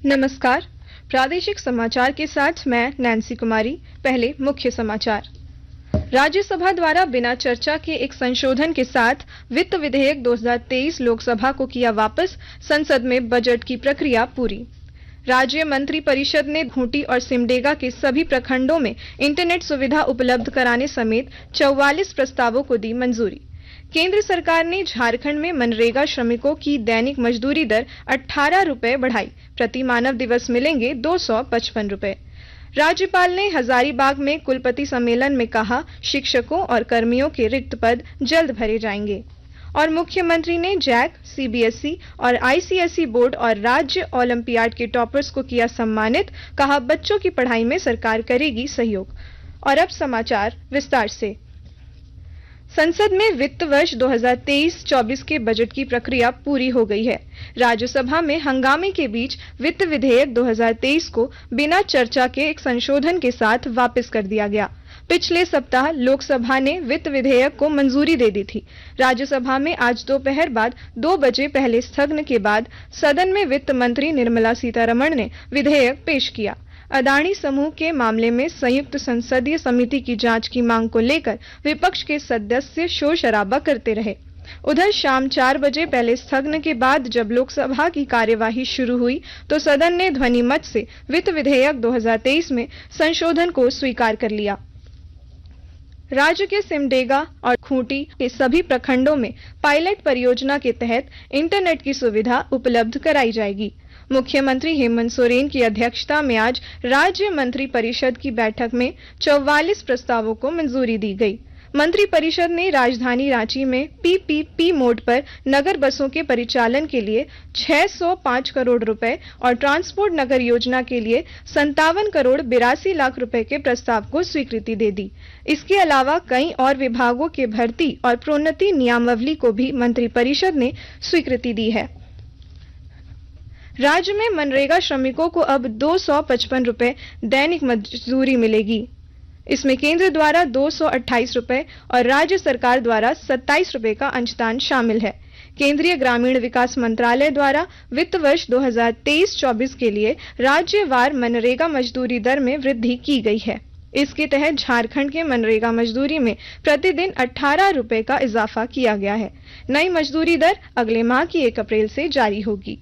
नमस्कार। प्रादेशिक समाचार के साथ मैं नैन्सी कुमारी। पहले मुख्य समाचार। राज्यसभा द्वारा बिना चर्चा के एक संशोधन के साथ वित्त विधेयक 2023 लोकसभा को किया वापस। संसद में बजट की प्रक्रिया पूरी। राज्य मंत्री परिषद ने खूंटी और सिमडेगा के सभी प्रखंडों में इंटरनेट सुविधा उपलब्ध कराने समेत 44 प्रस्तावों को दी मंजूरी। केंद्र सरकार ने झारखंड में मनरेगा श्रमिकों की दैनिक मजदूरी दर 18 रुपए बढ़ाई। प्रति मानव दिवस मिलेंगे 255 रुपए। राज्यपाल ने हजारीबाग में कुलपति सम्मेलन में कहा, शिक्षकों और कर्मियों के रिक्त पद जल्द भरे जाएंगे। और मुख्यमंत्री ने जैक, सीबीएसई और आईसीएसई बोर्ड और राज्य ओलंपियाड के टॉपर्स को किया सम्मानित। कहा, बच्चों की पढ़ाई में सरकार करेगी सहयोग। और अब समाचार विस्तार से। संसद में वित्त वर्ष 2023-24 के बजट की प्रक्रिया पूरी हो गई है। राज्यसभा में हंगामे के बीच वित्त विधेयक 2023 को बिना चर्चा के एक संशोधन के साथ वापस कर दिया गया। पिछले सप्ताह लोकसभा ने वित्त विधेयक को मंजूरी दे दी थी। राज्यसभा में आज दोपहर बाद 2 बजे पहले स्थगन के बाद सदन में वित्त मंत्री निर्मला सीतारमण ने विधेयक पेश किया। अदानी समूह के मामले में संयुक्त संसदीय समिति की जांच की मांग को लेकर विपक्ष के सदस्य शोर शराबा करते रहे। उधर शाम 4 बजे पहले स्थगन के बाद जब लोकसभा की कार्यवाही शुरू हुई तो सदन ने ध्वनिमत से वित्त विधेयक 2023 में संशोधन को स्वीकार कर लिया। राज्य के सिमडेगा और खूंटी के सभी प्रखंडों में पायलट परियोजना के तहत इंटरनेट की सुविधा उपलब्ध कराई जाएगी। मुख्यमंत्री हेमंत सोरेन की अध्यक्षता में आज राज्य मंत्री परिषद की बैठक में 44 प्रस्तावों को मंजूरी दी गई। मंत्री परिषद ने राजधानी रांची में पीपीपी मोड पर नगर बसों के परिचालन के लिए 605 करोड़ रुपए और ट्रांसपोर्ट नगर योजना के लिए 57 करोड़ 82 लाख रुपए के प्रस्ताव को स्वीकृति दे दी। इसके अलावा कई और विभागों के भर्ती और प्रोन्नति नियमावली को भी मंत्री परिषद ने स्वीकृति दी है। राज्य में मनरेगा श्रमिकों को अब 255 रुपए दैनिक मजदूरी मिलेगी। इसमें केंद्र द्वारा 228 रुपए और राज्य सरकार द्वारा 27 रुपए का अंशदान शामिल है। केंद्रीय ग्रामीण विकास मंत्रालय द्वारा वित्त वर्ष 2023-24 के लिए राज्यवार मनरेगा मजदूरी दर में वृद्धि की गई है। इसके तहत झारखंड के मनरेगा मजदूरी में प्रतिदिन 18 रुपए का इजाफा किया गया है। नई मजदूरी दर अगले माह की 1 अप्रैल से जारी होगी।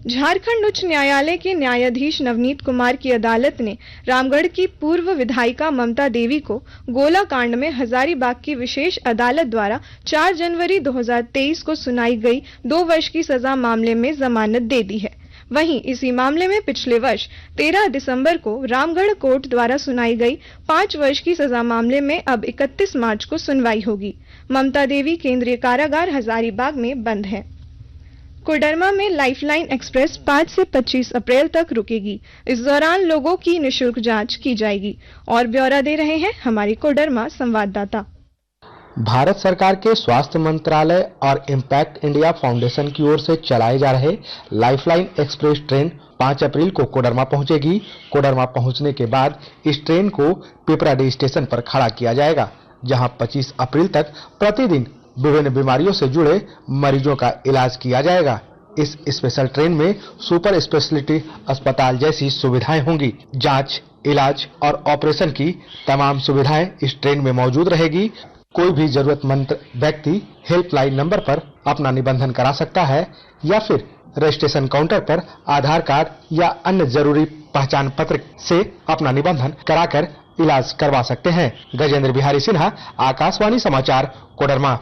झारखंड उच्च न्यायालय के न्यायाधीश नवनीत कुमार की अदालत ने रामगढ़ की पूर्व विधायिका ममता देवी को गोला कांड में हजारीबाग की विशेष अदालत द्वारा 4 जनवरी 2023 को सुनाई गई 2 वर्ष की सजा मामले में जमानत दे दी है। वहीं इसी मामले में पिछले वर्ष 13 दिसंबर को रामगढ़ कोर्ट द्वारा सुनाई गई 5 वर्ष की सजा मामले में अब 31 मार्च को सुनवाई होगी। ममता देवी केंद्रीय कारागार हजारीबाग में बंद है। कोडरमा में लाइफलाइन एक्सप्रेस 5 से 25 अप्रैल तक रुकेगी। इस दौरान लोगों की निःशुल्क जांच की जाएगी। और ब्यौरा दे रहे हैं हमारे कोडरमा संवाददाता। भारत सरकार के स्वास्थ्य मंत्रालय और इम्पैक्ट इंडिया फाउंडेशन की ओर से चलाए जा रहे लाइफलाइन एक्सप्रेस ट्रेन 5 अप्रैल को कोडरमा पहुंचेगी। कोडरमा पहुंचने के बाद इस ट्रेन को पिपराडी स्टेशन पर खड़ा किया जाएगा, जहां 25 अप्रैल तक प्रतिदिन विभिन्न बीमारियों से जुड़े मरीजों का इलाज किया जाएगा। इस स्पेशल ट्रेन में सुपर स्पेशलिटी अस्पताल जैसी सुविधाएं होंगी। जांच, इलाज और ऑपरेशन की तमाम सुविधाएं इस ट्रेन में मौजूद रहेगी। कोई भी जरूरतमंद व्यक्ति हेल्पलाइन नंबर पर अपना निबंधन करा सकता है या फिर रजिस्ट्रेशन काउंटर पर आधार कार्ड या अन्य जरूरी पहचान पत्र से अपना निबंधन कराकर इलाज करवा सकते हैं। गजेंद्र बिहारी सिन्हा, आकाशवाणी समाचार, कोडरमा।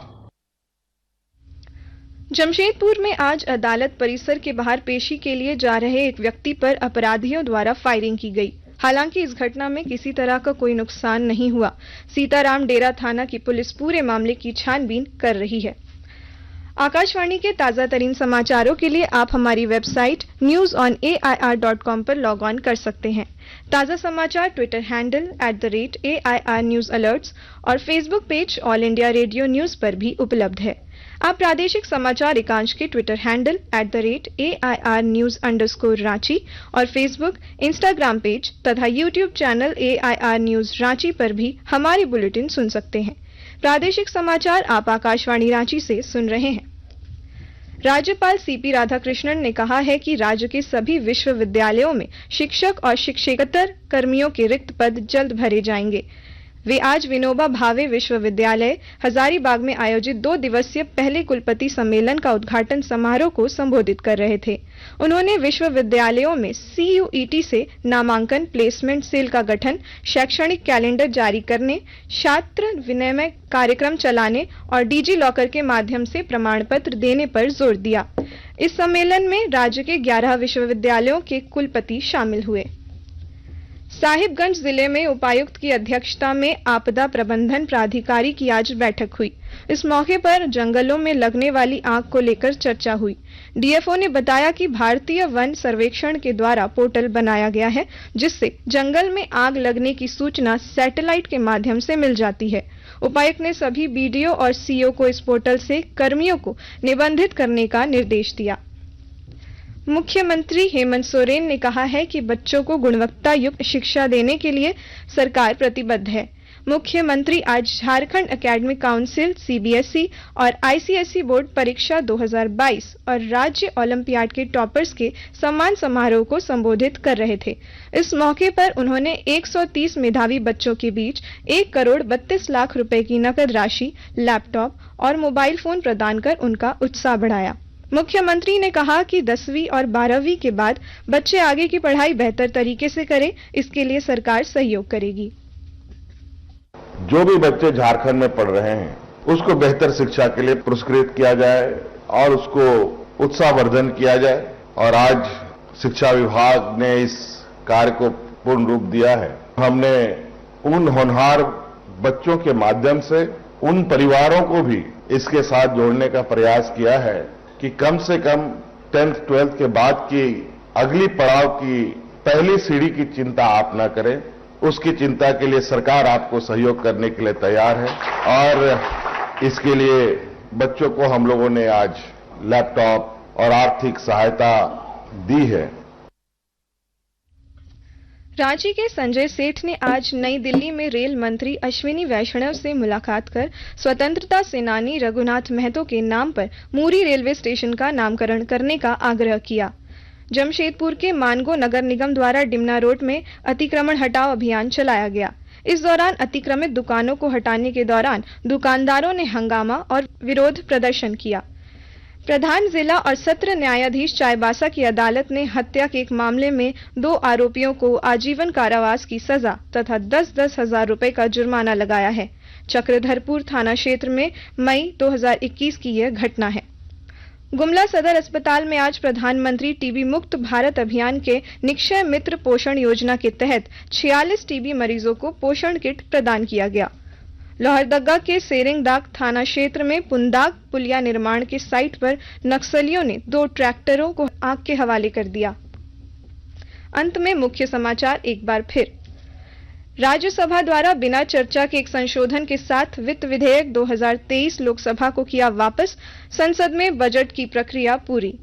जमशेदपुर में आज अदालत परिसर के बाहर पेशी के लिए जा रहे एक व्यक्ति पर अपराधियों द्वारा फायरिंग की गई। हालांकि इस घटना में किसी तरह का कोई नुकसान नहीं हुआ। सीताराम डेरा थाना की पुलिस पूरे मामले की छानबीन कर रही है। आकाशवाणी के ताजा तरीन समाचारों के लिए आप हमारी वेबसाइट newsonair.com पर लॉग ऑन कर सकते हैं। ताजा समाचार Twitter handle @AIR News Alerts और Facebook page all India radio news पर भी उपलब्ध है। आप प्रादेशिक समाचार एकांश के ट्विटर हैंडल @AIR News_Ranchi और फेसबुक, इंस्टाग्राम पेज तथा YouTube channel AIR News Ranchi पर भी हमारी बुलेटिन सुन सकते हैं। प्रादेशिक समाचार आप आकाशवाणी रांची से सुन रहे हैं। राज्यपाल सीपी राधाकृष्णन ने कहा है कि राज्य के सभी विश्वविद्यालयों में शिक्षक और शिक्षकेतर कर्मियों के रिक्त पद जल्द भरे जाएंगे। वे आज विनोबा भावे विश्वविद्यालय हजारीबाग में आयोजित 2 दिवसीय पहले कुलपति सम्मेलन का उद्घाटन समारोह को संबोधित कर रहे थे। उन्होंने विश्वविद्यालयों में CUET से नामांकन, प्लेसमेंट सेल का गठन, शैक्षणिक कैलेंडर जारी करने, छात्र विनिमय कार्यक्रम चलाने और डिजी लॉकर के माध्यम से प्रमाण पत्र देने पर जोर दिया। इस सम्मेलन में राज्य के 11 विश्वविद्यालयों के कुलपति शामिल हुए। साहिबगंज जिले में उपायुक्त की अध्यक्षता में आपदा प्रबंधन प्राधिकारी की आज बैठक हुई। इस मौके पर जंगलों में लगने वाली आग को लेकर चर्चा हुई। डीएफओ ने बताया कि भारतीय वन सर्वेक्षण के द्वारा पोर्टल बनाया गया है, जिससे जंगल में आग लगने की सूचना सैटेलाइट के माध्यम से मिल जाती है। उपायुक्त ने सभी बीडीओ और सीओ को इस पोर्टल से कर्मियों को निबंधित करने का निर्देश दिया। मुख्यमंत्री हेमंत सोरेन ने कहा है कि बच्चों को गुणवत्ता युक्त शिक्षा देने के लिए सरकार प्रतिबद्ध है। मुख्यमंत्री आज झारखंड एकेडमिक काउंसिल CBSE और ICSE बोर्ड परीक्षा 2022 और राज्य ओलंपियाड के टॉपर्स के सम्मान समारोह को संबोधित कर रहे थे। इस मौके पर उन्होंने 130 मेधावी बच्चों के बीच 1 करोड़ 32 लाख रुपए की नकद राशि, लैपटॉप और मोबाइल फोन प्रदान कर उनका उत्साह बढ़ाया। मुख्यमंत्री ने कहा कि 10वीं और 12वीं के बाद बच्चे आगे की पढ़ाई बेहतर तरीके से करें, इसके लिए सरकार सहयोग करेगी। जो भी बच्चे झारखंड में पढ़ रहे हैं उसको बेहतर शिक्षा के लिए पुरस्कृत किया जाए और उसको उत्साहवर्धन किया जाए। और आज शिक्षा विभाग ने इस कार्य को पूर्ण रूप दिया है। हमने उन होनहार बच्चों के माध्यम से उन परिवारों को भी इसके साथ जोड़ने का प्रयास किया है कि कम से कम 10th 12th के बाद की अगली पड़ाव की पहली सीढ़ी की चिंता आप न करें। उसकी चिंता के लिए सरकार आपको सहयोग करने के लिए तैयार है और इसके लिए बच्चों को हम लोगों ने आज लैपटॉप और आर्थिक सहायता दी है। रांची के संजय सेठ ने आज नई दिल्ली में रेल मंत्री अश्विनी वैष्णव से मुलाकात कर स्वतंत्रता सेनानी रघुनाथ महतो के नाम पर मूरी रेलवे स्टेशन का नामकरण करने का आग्रह किया। जमशेदपुर के मानगो नगर निगम द्वारा डिमना रोड में अतिक्रमण हटाओ अभियान चलाया गया। इस दौरान अतिक्रमित दुकानों को हटाने के दौरान दुकानदारों ने हंगामा और विरोध प्रदर्शन किया। प्रधान जिला और सत्र न्यायाधीश चाईबासा की अदालत ने हत्या के एक मामले में 2 आरोपियों को आजीवन कारावास की सजा तथा 10-10 हजार रुपए का जुर्माना लगाया है। चक्रधरपुर थाना क्षेत्र में मई 2021 की यह घटना है। गुमला सदर अस्पताल में आज प्रधानमंत्री टीबी मुक्त भारत अभियान के निक्षय मित्र पोषण योजना के तहत 46 टीबी मरीजों को पोषण किट प्रदान किया गया। लोहरदगा के सेरेंगदाग थाना क्षेत्र में पुंदाग पुलिया निर्माण के साइट पर नक्सलियों ने 2 ट्रैक्टरों को आग के हवाले कर दिया। अंत में मुख्य समाचार एक बार फिर। राज्यसभा द्वारा बिना चर्चा के एक संशोधन के साथ वित्त विधेयक 2023 लोकसभा को किया वापस। संसद में बजट की प्रक्रिया पूरी।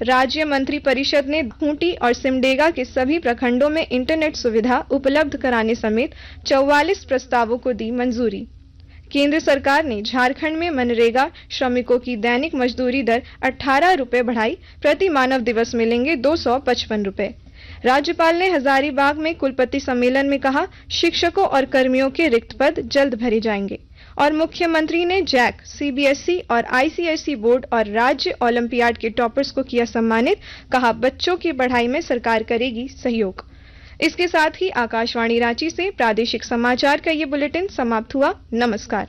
राज्य मंत्री परिषद ने खूंटी और सिमडेगा के सभी प्रखंडों में इंटरनेट सुविधा उपलब्ध कराने समेत 44 प्रस्तावों को दी मंजूरी। केंद्र सरकार ने झारखंड में मनरेगा श्रमिकों की दैनिक मजदूरी दर 18 रुपए बढ़ाई। प्रति मानव दिवस मिलेंगे 255 रुपए। राज्यपाल ने हजारीबाग में कुलपति सम्मेलन में कहा, शिक्षकों और कर्मियों के रिक्त पद जल्द भरे जाएंगे। और मुख्यमंत्री ने जैक, CBSE और ICSE बोर्ड और राज्य ओलंपियाड के टॉपर्स को किया सम्मानित। कहा, बच्चों की पढ़ाई में सरकार करेगी सहयोग। इसके साथ ही आकाशवाणी रांची से प्रादेशिक समाचार का ये बुलेटिन समाप्त हुआ। नमस्कार।